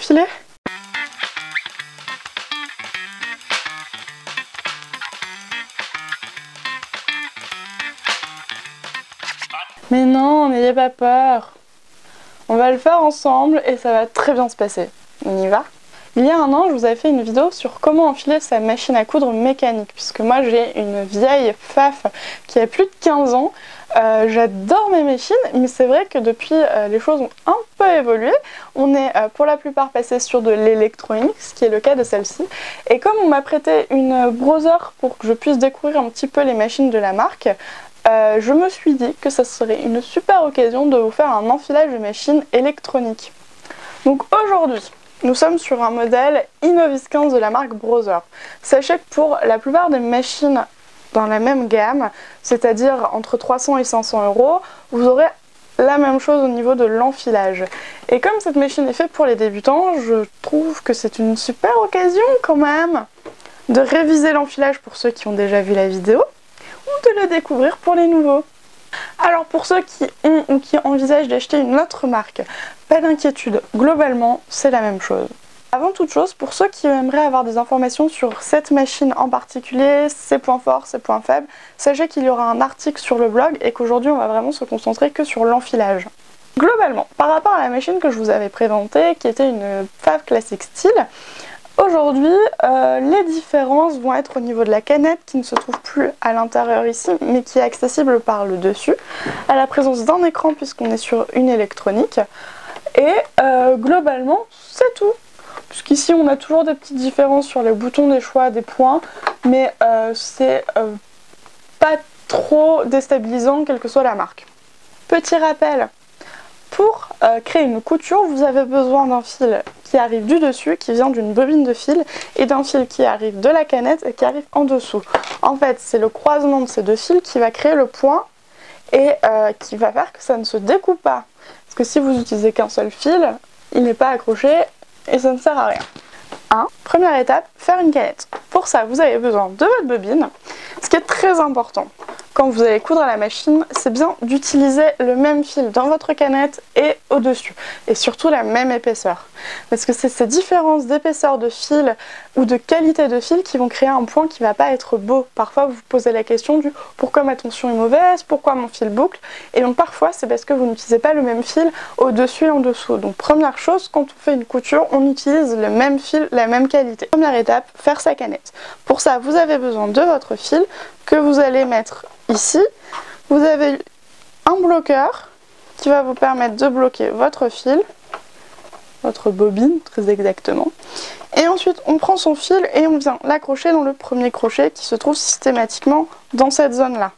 enfiler? Mais non, n'ayez pas peur. On va le faire ensemble et ça va très bien se passer. On y va? Il y a un an, je vous avais fait une vidéo sur comment enfiler sa machine à coudre mécanique, puisque moi j'ai une vieille Pfaff qui a plus de 15 ans. J'adore mes machines, mais c'est vrai que depuis les choses ont un peu évolué. On est pour la plupart passé sur de l'électronique, ce qui est le cas de celle-ci. Et comme on m'a prêté une browser pour que je puisse découvrir un petit peu les machines de la marque, je me suis dit que ça serait une super occasion de vous faire un enfilage de machines électroniques. Donc aujourd'hui, nous sommes sur un modèle Innovis 15 de la marque Browser. Sachez que pour la plupart des machines dans la même gamme, c'est-à-dire entre 300 et 500 euros, vous aurez la même chose au niveau de l'enfilage. Et comme cette machine est faite pour les débutants, je trouve que c'est une super occasion quand même de réviser l'enfilage pour ceux qui ont déjà vu la vidéo ou de le découvrir pour les nouveaux. Alors pour ceux qui ont ou qui envisagent d'acheter une autre marque, pas d'inquiétude, globalement c'est la même chose. Avant toute chose, pour ceux qui aimeraient avoir des informations sur cette machine en particulier, ses points forts, ses points faibles, sachez qu'il y aura un article sur le blog et qu'aujourd'hui on va vraiment se concentrer que sur l'enfilage. Globalement, par rapport à la machine que je vous avais présentée, qui était une Pfaff classique style, aujourd'hui, les différences vont être au niveau de la canette qui ne se trouve plus à l'intérieur ici, mais qui est accessible par le dessus, à la présence d'un écran puisqu'on est sur une électronique, et globalement, c'est tout. Puisqu'ici, on a toujours des petites différences sur les boutons des choix, des points, mais c'est pas trop déstabilisant, quelle que soit la marque. Petit rappel, pour créer une couture, vous avez besoin d'un fil qui arrive du dessus, qui vient d'une bobine de fil, et d'un fil qui arrive de la canette et qui arrive en dessous. En fait, c'est le croisement de ces deux fils qui va créer le point et qui va faire que ça ne se découpe pas. Parce que si vous utilisez qu'un seul fil, il n'est pas accroché et ça ne sert à rien. Première étape, faire une canette. Pour ça, vous avez besoin de votre bobine. Ce qui est très important quand vous allez coudre à la machine, c'est bien d'utiliser le même fil dans votre canette et au-dessus. Et surtout la même épaisseur. Parce que c'est ces différences d'épaisseur de fil ou de qualité de fil qui vont créer un point qui ne va pas être beau. Parfois vous vous posez la question du pourquoi ma tension est mauvaise, pourquoi mon fil boucle. Et donc parfois c'est parce que vous n'utilisez pas le même fil au-dessus et en dessous. Donc première chose, quand on fait une couture, on utilise le même fil, la même qualité. Première étape, faire sa canette. Pour ça, vous avez besoin de votre fil que vous allez mettre ici. Vous avez un bloqueur qui va vous permettre de bloquer votre fil, votre bobine très exactement. Et ensuite on prend son fil et on vient l'accrocher dans le premier crochet qui se trouve systématiquement dans cette zone là.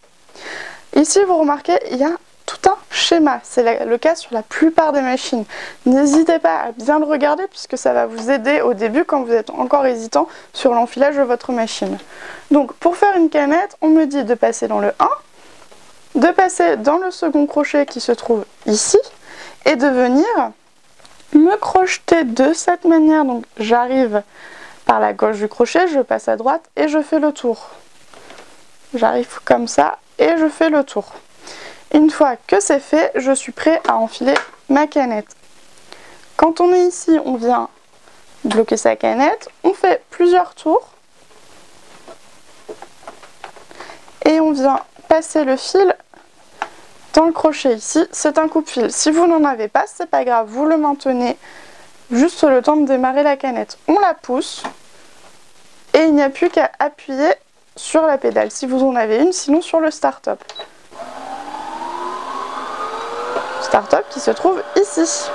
Ici vous remarquez il y a tout un schéma, c'est le cas sur la plupart des machines. N'hésitez pas à bien le regarder puisque ça va vous aider au début quand vous êtes encore hésitant sur l'enfilage de votre machine. Donc pour faire une canette, on me dit de passer dans le 1, de passer dans le second crochet qui se trouve ici et de venir me crocheter de cette manière. Donc j'arrive par la gauche du crochet, je passe à droite et je fais le tour. J'arrive comme ça et je fais le tour. Une fois que c'est fait, je suis prêt à enfiler ma canette. Quand on est ici, on vient bloquer sa canette, on fait plusieurs tours et on vient passer le fil dans le crochet ici. C'est un coupe-fil. Si vous n'en avez pas, c'est pas grave, vous le maintenez juste le temps de démarrer la canette. On la pousse et il n'y a plus qu'à appuyer sur la pédale si vous en avez une, sinon sur le start-up. Start-up qui se trouve ici.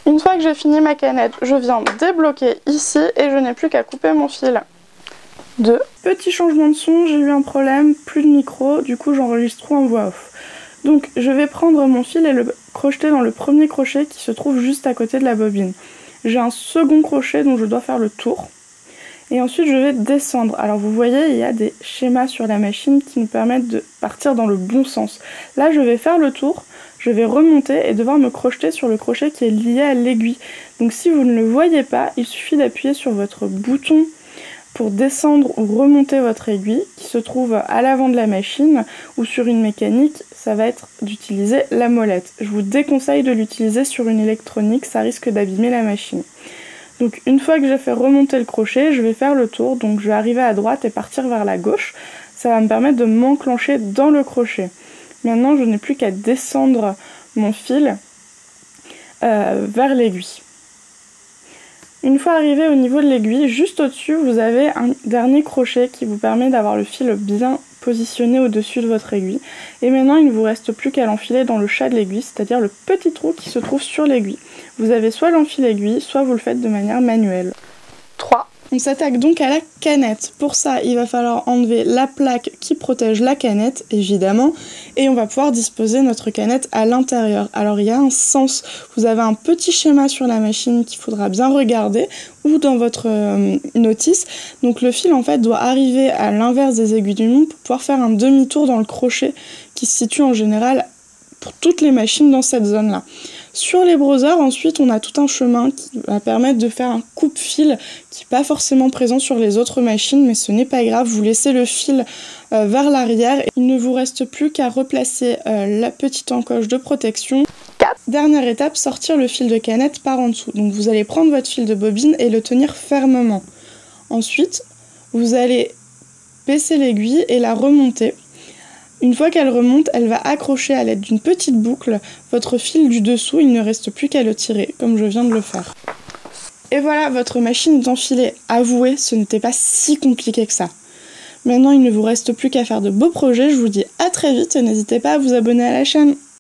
Une fois que j'ai fini ma canette, je viens débloquer ici et je n'ai plus qu'à couper mon fil. Petit changement de son, j'ai eu un problème, plus de micro, du coup j'enregistre en voix off. Donc je vais prendre mon fil et le crocheter dans le premier crochet qui se trouve juste à côté de la bobine. J'ai un second crochet dont je dois faire le tour. Et ensuite je vais descendre. Alors vous voyez, il y a des schémas sur la machine qui nous permettent de partir dans le bon sens. Là je vais faire le tour, je vais remonter et devoir me crocheter sur le crochet qui est lié à l'aiguille. Donc si vous ne le voyez pas, il suffit d'appuyer sur votre bouton Pour descendre ou remonter votre aiguille, qui se trouve à l'avant de la machine ou sur une mécanique, ça va être d'utiliser la molette. Je vous déconseille de l'utiliser sur une électronique, ça risque d'abîmer la machine. Donc une fois que j'ai fait remonter le crochet, je vais faire le tour, donc je vais arriver à droite et partir vers la gauche. Ça va me permettre de m'enclencher dans le crochet. Maintenant, je n'ai plus qu'à descendre mon fil vers l'aiguille. Une fois arrivé au niveau de l'aiguille, juste au-dessus, vous avez un dernier crochet qui vous permet d'avoir le fil bien positionné au-dessus de votre aiguille. Et maintenant, il ne vous reste plus qu'à l'enfiler dans le chat de l'aiguille, c'est-à-dire le petit trou qui se trouve sur l'aiguille. Vous avez soit l'enfil aiguille, soit vous le faites de manière manuelle. 3. On s'attaque donc à la canette. Pour ça, il va falloir enlever la plaque qui protège la canette, évidemment, et on va pouvoir disposer notre canette à l'intérieur. Alors il y a un sens, vous avez un petit schéma sur la machine qu'il faudra bien regarder, ou dans votre notice. Donc le fil en fait doit arriver à l'inverse des aiguilles du montre pour pouvoir faire un demi-tour dans le crochet qui se situe en général pour toutes les machines dans cette zone-là. Sur les browsers, ensuite, on a tout un chemin qui va permettre de faire un coupe-fil qui n'est pas forcément présent sur les autres machines, mais ce n'est pas grave, vous laissez le fil vers l'arrière. Il ne vous reste plus qu'à replacer la petite encoche de protection. 4. Dernière étape, sortir le fil de canette par en dessous. Donc vous allez prendre votre fil de bobine et le tenir fermement. Ensuite, vous allez baisser l'aiguille et la remonter. Une fois qu'elle remonte, elle va accrocher à l'aide d'une petite boucle votre fil du dessous, il ne reste plus qu'à le tirer, comme je viens de le faire. Et voilà, votre machine est enfilée. Avouez, ce n'était pas si compliqué que ça. Maintenant, il ne vous reste plus qu'à faire de beaux projets, je vous dis à très vite et n'hésitez pas à vous abonner à la chaîne.